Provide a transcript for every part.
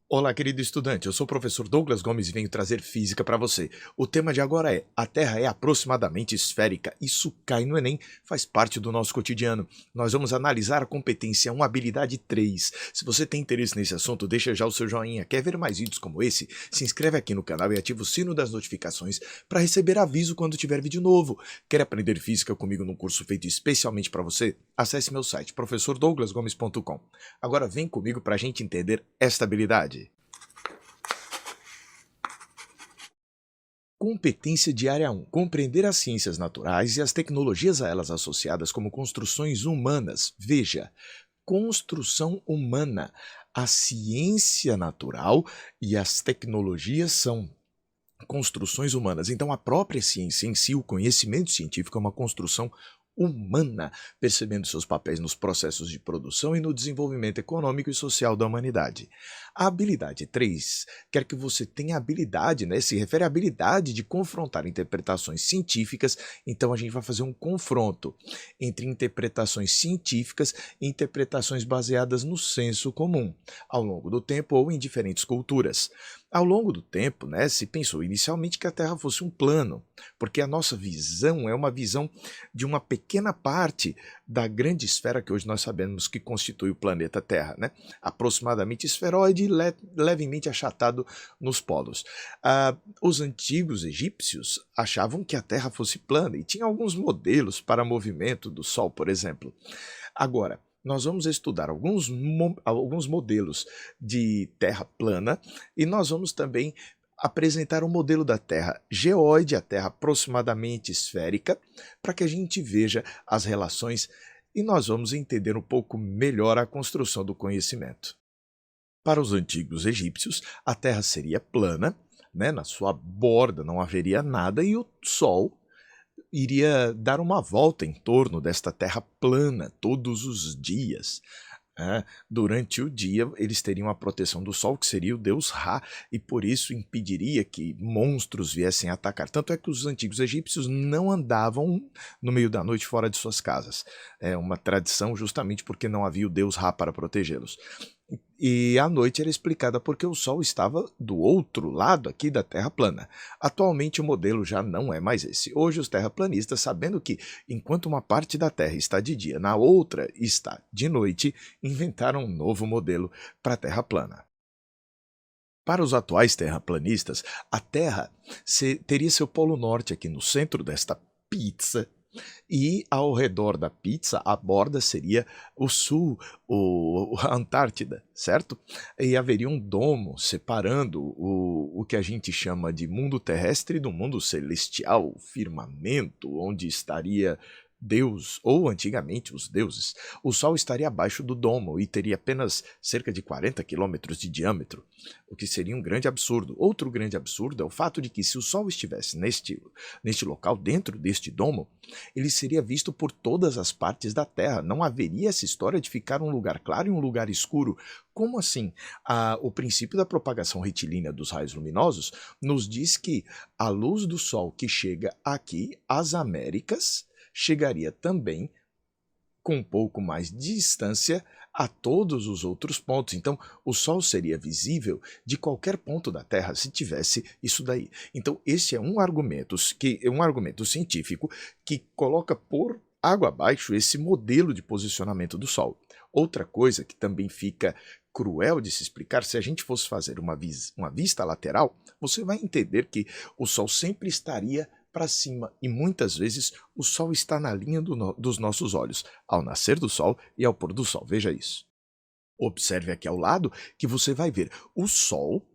Olá, querido estudante. Eu sou o professor Douglas Gomes e venho trazer física para você. O tema de agora é: a Terra é aproximadamente esférica. Isso cai no Enem, faz parte do nosso cotidiano. Nós vamos analisar a competência 1, habilidade 3. Se você tem interesse nesse assunto, deixa já o seu joinha. Quer ver mais vídeos como esse? Se inscreve aqui no canal e ativa o sino das notificações para receber aviso quando tiver vídeo novo. Quer aprender física comigo num curso feito especialmente para você? Acesse meu site, professordouglasgomes.com. Agora vem comigo para a gente entender esta habilidade. Competência de área 1. Compreender as ciências naturais e as tecnologias a elas associadas como construções humanas. Veja, construção humana. A ciência natural e as tecnologias são construções humanas. Então, a própria ciência em si, o conhecimento científico, é uma construção humana, percebendo seus papéis nos processos de produção e no desenvolvimento econômico e social da humanidade. A habilidade 3 quer que você tenha habilidade, se refere à habilidade de confrontar interpretações científicas. Então a gente vai fazer um confronto entre interpretações científicas e interpretações baseadas no senso comum, ao longo do tempo ou em diferentes culturas. Ao longo do tempo, se pensou inicialmente que a Terra fosse um plano, porque a nossa visão é uma visão de uma pequena parte da grande esfera que hoje nós sabemos que constitui o planeta Terra, aproximadamente esferoide, levemente achatado nos polos. Os antigos egípcios achavam que a Terra fosse plana e tinha alguns modelos para movimento do Sol, por exemplo. Agora, nós vamos estudar alguns modelos de Terra plana e nós vamos também apresentar um modelo da Terra geóide, a Terra aproximadamente esférica, para que a gente veja as relações e nós vamos entender um pouco melhor a construção do conhecimento. Para os antigos egípcios, a Terra seria plana, na sua borda não haveria nada e o Sol iria dar uma volta em torno desta Terra plana todos os dias. Durante o dia, eles teriam a proteção do Sol, que seria o deus Ra, e por isso impediria que monstros viessem atacar. Tanto é que os antigos egípcios não andavam no meio da noite fora de suas casas. É uma tradição justamente porque não havia o deus Ra para protegê-los. E a noite era explicada porque o Sol estava do outro lado aqui da Terra plana. Atualmente o modelo já não é mais esse. Hoje os terraplanistas, sabendo que enquanto uma parte da Terra está de dia, na outra está de noite, inventaram um novo modelo para a Terra plana. Para os atuais terraplanistas, a Terra teria seu polo norte aqui no centro desta pizza, e ao redor da pizza, a borda seria o sul, a Antártida, certo? E haveria um domo separando o que a gente chama de mundo terrestre do mundo celestial, o firmamento, onde estaria Deus, ou antigamente os deuses. O Sol estaria abaixo do domo e teria apenas cerca de 40 quilômetros de diâmetro, o que seria um grande absurdo. Outro grande absurdo é o fato de que, se o Sol estivesse neste local, dentro deste domo, ele seria visto por todas as partes da Terra. Não haveria essa história de ficar um lugar claro e um lugar escuro. Como assim? O princípio da propagação retilínea dos raios luminosos nos diz que a luz do Sol que chega aqui às Américas chegaria também com um pouco mais de distância a todos os outros pontos. Então, o Sol seria visível de qualquer ponto da Terra se tivesse isso daí. Então, esse é um argumento científico que coloca por água abaixo esse modelo de posicionamento do Sol. Outra coisa que também fica cruel de se explicar: se a gente fosse fazer uma vista lateral, você vai entender que o Sol sempre estaria para cima e muitas vezes o Sol está na linha dos nossos olhos, ao nascer do Sol e ao pôr do Sol. Veja isso. Observe aqui ao lado que você vai ver o Sol,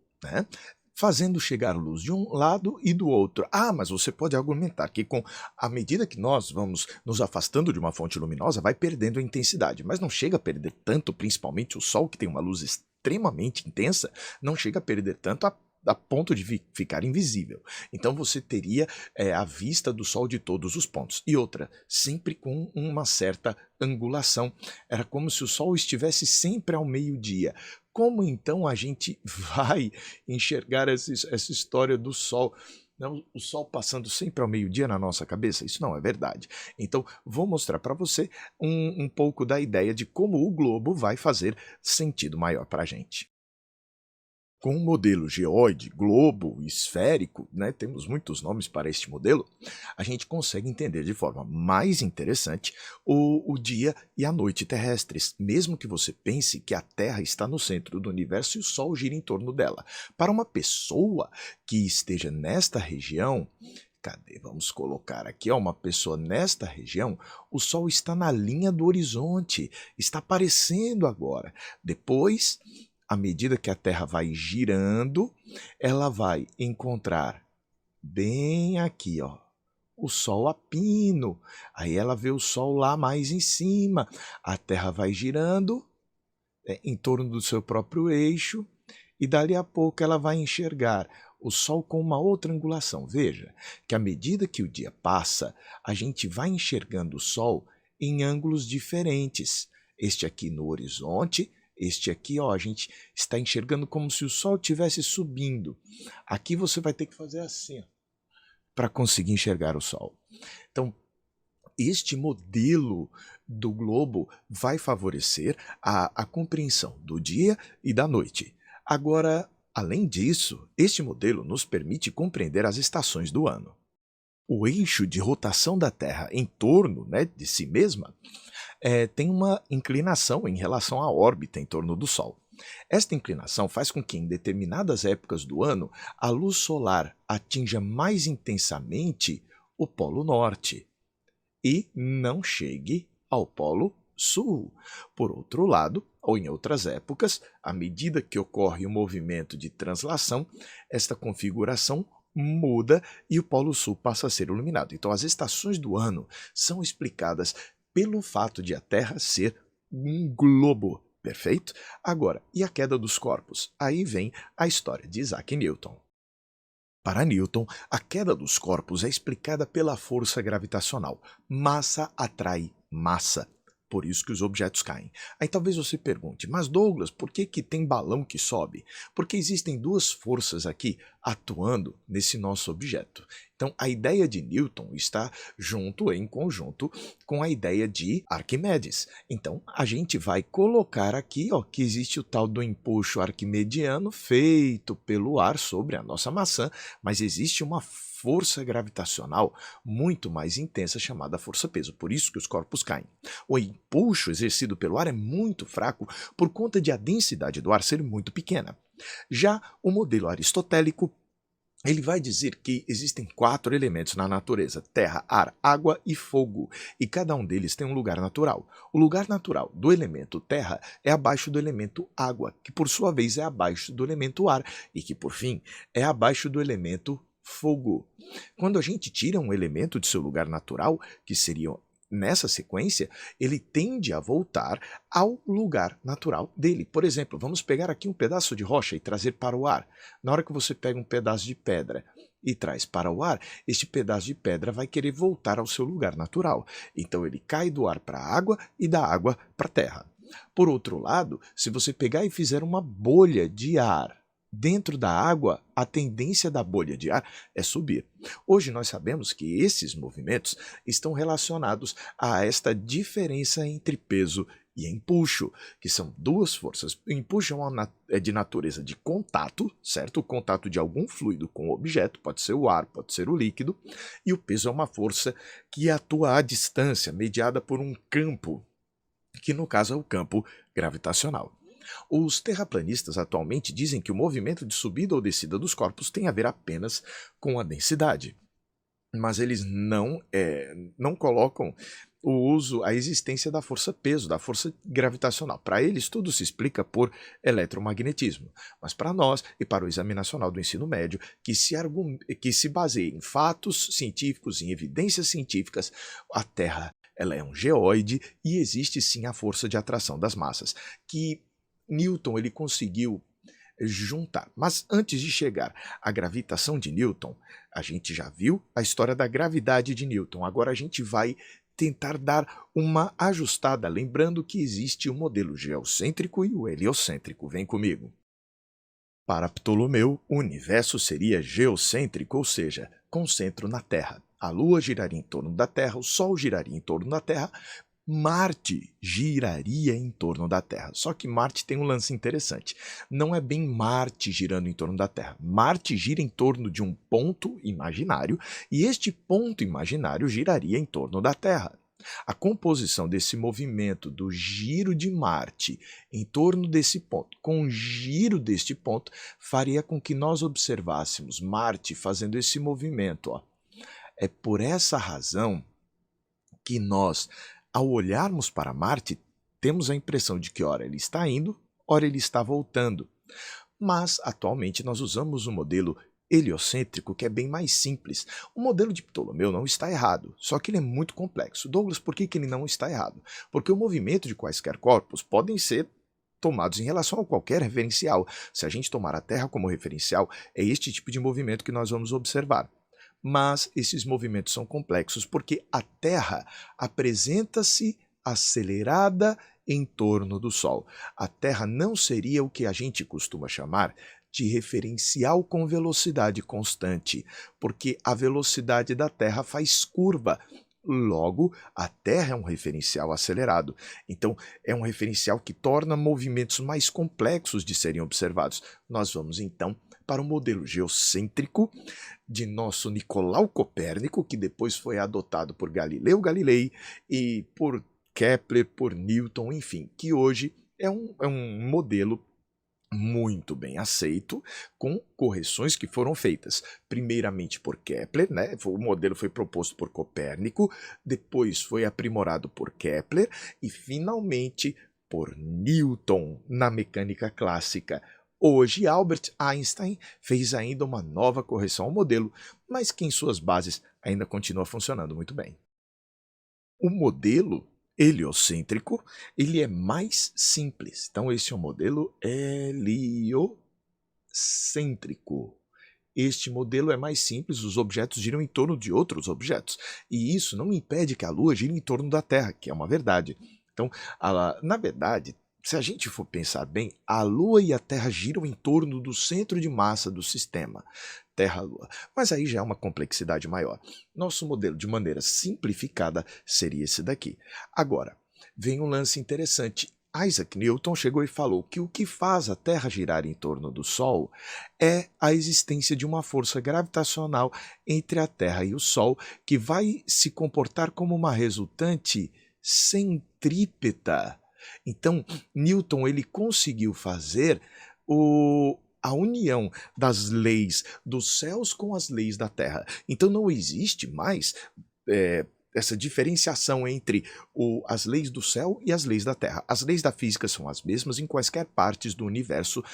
fazendo chegar luz de um lado e do outro. Mas você pode argumentar que, à medida que nós vamos nos afastando de uma fonte luminosa, vai perdendo a intensidade, mas não chega a perder tanto, principalmente o Sol, que tem uma luz extremamente intensa, não chega a perder tanto a ponto de ficar invisível. Então você teria a vista do Sol de todos os pontos. E outra, sempre com uma certa angulação. Era como se o Sol estivesse sempre ao meio-dia. Como então a gente vai enxergar essa história do Sol? O Sol passando sempre ao meio-dia na nossa cabeça? Isso não é verdade. Então, vou mostrar para você um pouco da ideia de como o globo vai fazer sentido maior para a gente. Com o modelo geoide, globo, esférico, né, temos muitos nomes para este modelo, a gente consegue entender de forma mais interessante o dia e a noite terrestres, mesmo que você pense que a Terra está no centro do universo e o Sol gira em torno dela. Para uma pessoa que esteja nesta região, cadê? Vamos colocar aqui, ó, uma pessoa nesta região, o Sol está na linha do horizonte, está aparecendo agora. Depois, à medida que a Terra vai girando, ela vai encontrar bem aqui, ó, o Sol a pino. Aí ela vê o Sol lá mais em cima. A Terra vai girando em torno do seu próprio eixo e dali a pouco ela vai enxergar o Sol com uma outra angulação. Veja que à medida que o dia passa, a gente vai enxergando o Sol em ângulos diferentes. Este aqui no horizonte, este aqui, ó, a gente está enxergando como se o Sol estivesse subindo. Aqui você vai ter que fazer assim, para conseguir enxergar o Sol. Então, este modelo do globo vai favorecer a compreensão do dia e da noite. Agora, além disso, este modelo nos permite compreender as estações do ano. O eixo de rotação da Terra em torno, né, de si mesma tem uma inclinação em relação à órbita em torno do Sol. Esta inclinação faz com que, em determinadas épocas do ano, a luz solar atinja mais intensamente o Polo Norte e não chegue ao Polo Sul. Por outro lado, ou em outras épocas, à medida que ocorre o movimento de translação, esta configuração muda e o Polo Sul passa a ser iluminado. Então, as estações do ano são explicadas pelo fato de a Terra ser um globo, perfeito? Agora, e a queda dos corpos? Aí vem a história de Isaac Newton. Para Newton, a queda dos corpos é explicada pela força gravitacional. Massa atrai massa. Por isso que os objetos caem. Aí talvez você pergunte, mas Douglas, por que tem balão que sobe? Porque existem duas forças aqui atuando nesse nosso objeto. Então, a ideia de Newton está em conjunto com a ideia de Arquimedes. Então, a gente vai colocar aqui, ó, que existe o tal do empuxo arquimediano feito pelo ar sobre a nossa maçã, mas existe uma força gravitacional muito mais intensa chamada força-peso, por isso que os corpos caem. O empuxo exercido pelo ar é muito fraco por conta de a densidade do ar ser muito pequena. Já o modelo aristotélico, ele vai dizer que existem 4 elementos na natureza: terra, ar, água e fogo, e cada um deles tem um lugar natural. O lugar natural do elemento terra é abaixo do elemento água, que por sua vez é abaixo do elemento ar, e que por fim é abaixo do elemento fogo. Quando a gente tira um elemento de seu lugar natural, que seria nessa sequência, ele tende a voltar ao lugar natural dele. Por exemplo, vamos pegar aqui um pedaço de rocha e trazer para o ar. Na hora que você pega um pedaço de pedra e traz para o ar, este pedaço de pedra vai querer voltar ao seu lugar natural. Então ele cai do ar para a água e da água para a terra. Por outro lado, se você pegar e fizer uma bolha de ar dentro da água, a tendência da bolha de ar é subir. Hoje nós sabemos que esses movimentos estão relacionados a esta diferença entre peso e empuxo, que são duas forças. O empuxo é de natureza de contato, certo? O contato de algum fluido com o objeto, pode ser o ar, pode ser o líquido, e o peso é uma força que atua à distância, mediada por um campo, que no caso é o campo gravitacional. Os terraplanistas atualmente dizem que o movimento de subida ou descida dos corpos tem a ver apenas com a densidade, mas eles não colocam a existência da força-peso, da força gravitacional. Para eles, tudo se explica por eletromagnetismo. Mas para nós e para o Exame Nacional do Ensino Médio, que se baseia em fatos científicos, em evidências científicas, a Terra ela é um geoide e existe sim a força de atração das massas, que Newton ele conseguiu juntar. Mas antes de chegar à gravitação de Newton, a gente já viu a história da gravidade de Newton. Agora a gente vai tentar dar uma ajustada, lembrando que existe o modelo geocêntrico e o heliocêntrico. Vem comigo. Para Ptolomeu, o universo seria geocêntrico, ou seja, com centro na Terra. A Lua giraria em torno da Terra, o Sol giraria em torno da Terra, Marte giraria em torno da Terra. Só que Marte tem um lance interessante. Não é bem Marte girando em torno da Terra. Marte gira em torno de um ponto imaginário e este ponto imaginário giraria em torno da Terra. A composição desse movimento do giro de Marte em torno desse ponto, com o giro deste ponto, faria com que nós observássemos Marte fazendo esse movimento. Ó. É por essa razão que nós, ao olharmos para Marte, temos a impressão de que ora ele está indo, ora ele está voltando. Mas, atualmente, nós usamos um modelo heliocêntrico que é bem mais simples. O modelo de Ptolomeu não está errado, só que ele é muito complexo. Douglas, por que ele não está errado? Porque o movimento de quaisquer corpos podem ser tomados em relação a qualquer referencial. Se a gente tomar a Terra como referencial, é este tipo de movimento que nós vamos observar. Mas esses movimentos são complexos porque a Terra apresenta-se acelerada em torno do Sol. A Terra não seria o que a gente costuma chamar de referencial com velocidade constante, porque a velocidade da Terra faz curva. Logo, a Terra é um referencial acelerado. Então, é um referencial que torna movimentos mais complexos de serem observados. Nós vamos, então, para o modelo geocêntrico de nosso Nicolau Copérnico, que depois foi adotado por Galileu Galilei e por Kepler, por Newton, enfim, que hoje é um modelo muito bem aceito, com correções que foram feitas, primeiramente por Kepler, né? O modelo foi proposto por Copérnico, depois foi aprimorado por Kepler e finalmente por Newton na mecânica clássica. Hoje, Albert Einstein fez ainda uma nova correção ao modelo, mas que em suas bases ainda continua funcionando muito bem. O modelo heliocêntrico, ele é mais simples. Então, esse é o modelo heliocêntrico. Este modelo é mais simples, os objetos giram em torno de outros objetos. E isso não impede que a Lua gire em torno da Terra, que é uma verdade. Então, na verdade, se a gente for pensar bem, a Lua e a Terra giram em torno do centro de massa do sistema Terra-Lua. Mas aí já é uma complexidade maior. Nosso modelo, de maneira simplificada, seria esse daqui. Agora, vem um lance interessante. Isaac Newton chegou e falou que o que faz a Terra girar em torno do Sol é a existência de uma força gravitacional entre a Terra e o Sol, que vai se comportar como uma resultante centrípeta. Então, Newton ele conseguiu fazer a união das leis dos céus com as leis da Terra. Então, não existe mais essa diferenciação entre as leis do céu e as leis da Terra. As leis da física são as mesmas em quaisquer partes do universo,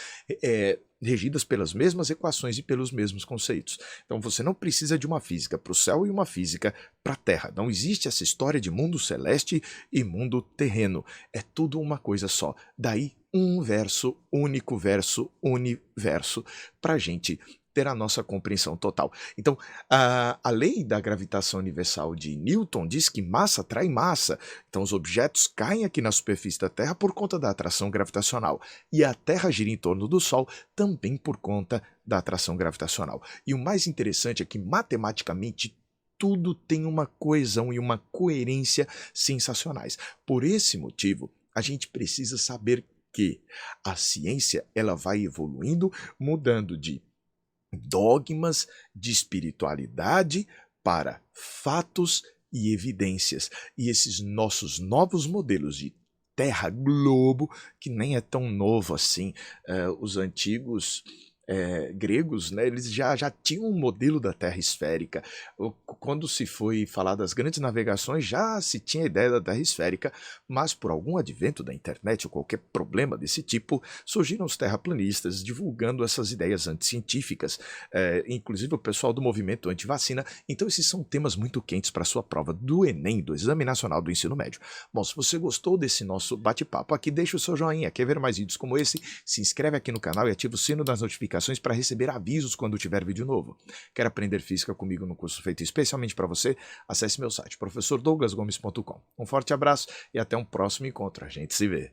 regidas pelas mesmas equações e pelos mesmos conceitos. Então você não precisa de uma física para o céu e uma física para a Terra. Não existe essa história de mundo celeste e mundo terreno. É tudo uma coisa só. Daí um verso, único verso, universo, para a gente ter a nossa compreensão total. Então, a lei da gravitação universal de Newton diz que massa atrai massa. Então, os objetos caem aqui na superfície da Terra por conta da atração gravitacional. E a Terra gira em torno do Sol também por conta da atração gravitacional. E o mais interessante é que, matematicamente, tudo tem uma coesão e uma coerência sensacionais. Por esse motivo, a gente precisa saber que a ciência ela vai evoluindo, mudando de dogmas de espiritualidade para fatos e evidências. E esses nossos novos modelos de Terra-globo, que nem é tão novo assim, os antigos gregos, né, eles já tinham um modelo da Terra esférica. Quando se foi falar das grandes navegações, já se tinha a ideia da Terra esférica, mas por algum advento da internet ou qualquer problema desse tipo, surgiram os terraplanistas divulgando essas ideias anticientíficas, inclusive o pessoal do movimento anti-vacina. Então esses são temas muito quentes para a sua prova do Enem, do Exame Nacional do Ensino Médio. Bom, se você gostou desse nosso bate-papo aqui, deixa o seu joinha. Quer ver mais vídeos como esse? Se inscreve aqui no canal e ativa o sino das notificações para receber avisos quando tiver vídeo novo. Quer aprender física comigo no curso feito especialmente para você? Acesse meu site, professordouglasgomes.com. Um forte abraço e até um próximo encontro. A gente se vê.